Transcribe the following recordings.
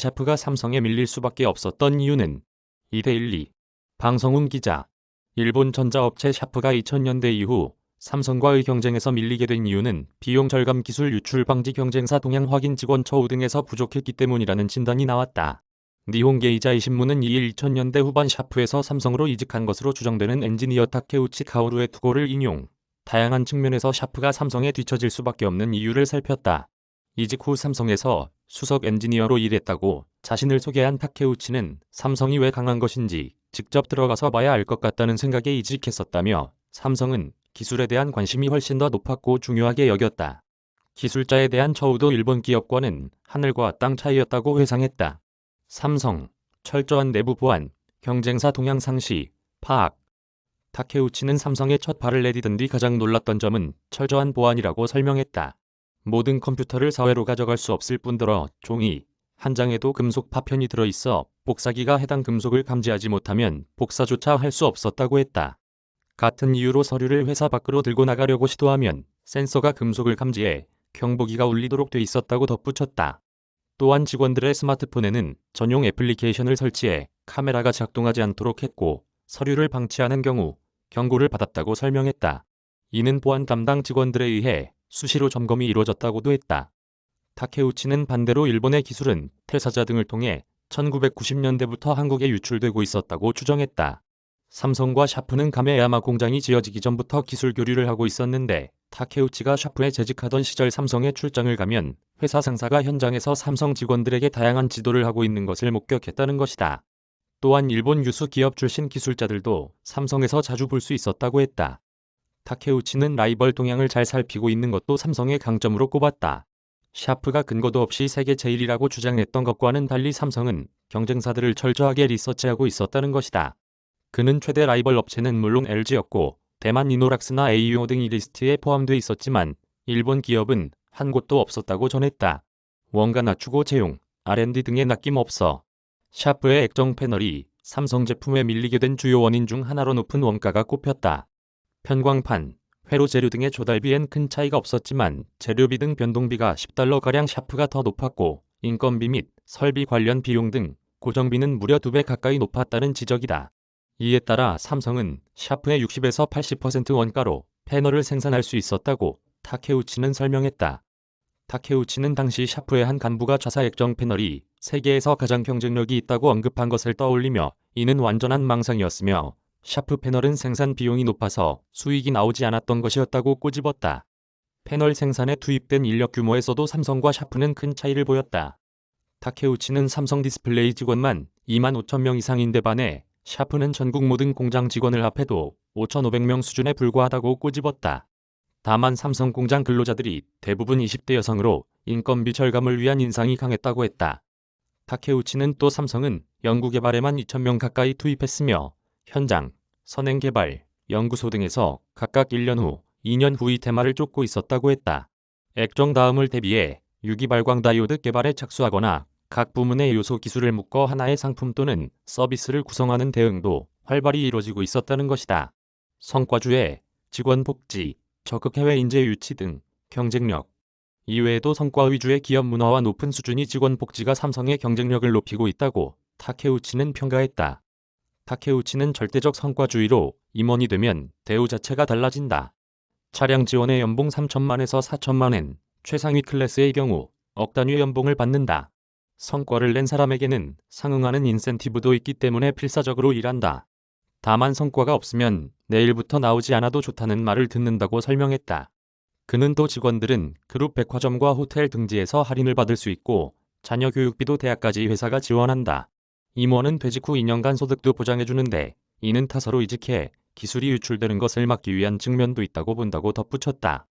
샤프가 삼성에 밀릴 수밖에 없었던 이유는 이데일리 방성훈 기자. 일본 전자업체 샤프가 2000년대 이후 삼성과의 경쟁에서 밀리게 된 이유는 비용 절감 기술 유출 방지 경쟁사 동향 확인 직원 처우 등에서 부족했기 때문이라는 진단이 나왔다. 니혼게이자이 신문은 2일 2000년대 후반 샤프에서 삼성으로 이직한 것으로 추정되는 엔지니어 타케우치 카오루의 투고를 인용. 다양한 측면에서 샤프가 삼성에 뒤처질 수밖에 없는 이유를 살폈다. 이직 후 삼성에서 수석 엔지니어로 일했다고 자신을 소개한 타케우치는 삼성이 왜 강한 것인지 직접 들어가서 봐야 알 것 같다는 생각에 이직했었다며 삼성은 기술에 대한 관심이 훨씬 더 높았고 중요하게 여겼다. 기술자에 대한 처우도 일본 기업과는 하늘과 땅 차이였다고 회상했다. 삼성, 철저한 내부 보안, 경쟁사 동향 상시, 파악. 타케우치는 삼성에 첫 발을 내디딘 뒤 가장 놀랐던 점은 철저한 보안이라고 설명했다. 모든 컴퓨터를 사회로 가져갈 수 없을 뿐더러 종이 한 장에도 금속 파편이 들어있어 복사기가 해당 금속을 감지하지 못하면 복사조차 할 수 없었다고 했다. 같은 이유로 서류를 회사 밖으로 들고 나가려고 시도하면 센서가 금속을 감지해 경보기가 울리도록 돼 있었다고 덧붙였다. 또한 직원들의 스마트폰에는 전용 애플리케이션을 설치해 카메라가 작동하지 않도록 했고 서류를 방치하는 경우 경고를 받았다고 설명했다. 이는 보안 담당 직원들에 의해 수시로 점검이 이루어졌다고도 했다. 타케우치는 반대로 일본의 기술은 퇴사자 등을 통해 1990년대부터 한국에 유출되고 있었다고 추정했다. 삼성과 샤프는 가메야마 공장이 지어지기 전부터 기술 교류를 하고 있었는데 타케우치가 샤프에 재직하던 시절 삼성에 출장을 가면 회사 상사가 현장에서 삼성 직원들에게 다양한 지도를 하고 있는 것을 목격했다는 것이다. 또한 일본 유수 기업 출신 기술자들도 삼성에서 자주 볼 수 있었다고 했다. 타케우치는 라이벌 동향을 잘 살피고 있는 것도 삼성의 강점으로 꼽았다. 샤프가 근거도 없이 세계 제일이라고 주장했던 것과는 달리 삼성은 경쟁사들을 철저하게 리서치하고 있었다는 것이다. 그는 최대 라이벌 업체는 물론 LG였고 대만 이노락스나 AUO 등이 리스트에 포함돼 있었지만 일본 기업은 한 곳도 없었다고 전했다. 원가 낮추고 채용, R&D 등에 아낌없어. 샤프의 액정 패널이 삼성 제품에 밀리게 된 주요 원인 중 하나로 높은 원가가 꼽혔다. 편광판, 회로 재료 등의 조달비엔 큰 차이가 없었지만 재료비 등 변동비가 $10가량 샤프가 더 높았고 인건비 및 설비 관련 비용 등 고정비는 무려 2배 가까이 높았다는 지적이다. 이에 따라 삼성은 샤프의 60에서 80% 원가로 패널을 생산할 수 있었다고 타케우치는 설명했다. 타케우치는 당시 샤프의 한 간부가 자사 액정 패널이 세계에서 가장 경쟁력이 있다고 언급한 것을 떠올리며 이는 완전한 망상이었으며 샤프 패널은 생산 비용이 높아서 수익이 나오지 않았던 것이었다고 꼬집었다. 패널 생산에 투입된 인력 규모에서도 삼성과 샤프는 큰 차이를 보였다. 타케우치는 삼성 디스플레이 직원만 25,000명 이상인데 반해 샤프는 전국 모든 공장 직원을 합해도 5,500명 수준에 불과하다고 꼬집었다. 다만 삼성 공장 근로자들이 대부분 20대 여성으로 인건비 절감을 위한 인상이 강했다고 했다. 타케우치는 또 삼성은 연구개발에만 2,000명 가까이 투입했으며 현장, 선행개발, 연구소 등에서 각각 1년 후, 2년 후의 테마를 쫓고 있었다고 했다. 액정 다음을 대비해 유기발광 다이오드 개발에 착수하거나 각 부문의 요소 기술을 묶어 하나의 상품 또는 서비스를 구성하는 대응도 활발히 이루어지고 있었다는 것이다. 성과주의, 직원 복지, 적극 해외 인재 유치 등 경쟁력. 이외에도 성과 위주의 기업 문화와 높은 수준의 직원 복지가 삼성의 경쟁력을 높이고 있다고 타케우치는 평가했다. 타케우치는 절대적 성과주의로 임원이 되면 대우 자체가 달라진다. 차량 지원의 연봉 3천만에서 4천만엔, 최상위 클래스의 경우 억 단위 연봉을 받는다. 성과를 낸 사람에게는 상응하는 인센티브도 있기 때문에 필사적으로 일한다. 다만 성과가 없으면 내일부터 나오지 않아도 좋다는 말을 듣는다고 설명했다. 그는 또 직원들은 그룹 백화점과 호텔 등지에서 할인을 받을 수 있고 자녀 교육비도 대학까지 회사가 지원한다. 임원은 퇴직 후 2년간 소득도 보장해주는데 이는 타사로 이직해 기술이 유출되는 것을 막기 위한 측면도 있다고 본다고 덧붙였다.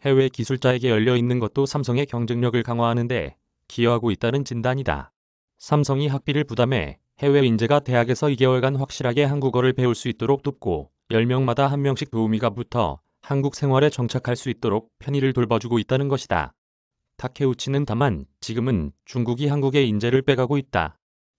해외 기술자에게 열려있는 것도 삼성의 경쟁력을 강화하는 데 기여하고 있다는 진단이다. 삼성이 학비를 부담해 해외 인재가 대학에서 2개월간 확실하게 한국어를 배울 수 있도록 돕고 10명마다 1명씩 도우미가 붙어 한국 생활에 정착할 수 있도록 편의를 돌봐주고 있다는 것이다. 타케우치는 다만 지금은 중국이 한국의 인재를 빼가고 있다.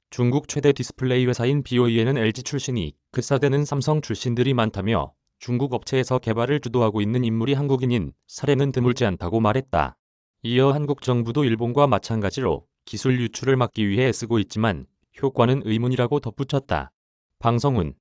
중국 최대 디스플레이 회사인 BOE에는 LG 출신이 급사되는 삼성 출신들이 많다며 중국 업체에서 개발을 주도하고 있는 인물이 한국인인 사례는 드물지 않다고 말했다. 이어 한국 정부도 일본과 마찬가지로 기술 유출을 막기 위해 애쓰고 있지만 효과는 의문이라고 덧붙였다. 방성운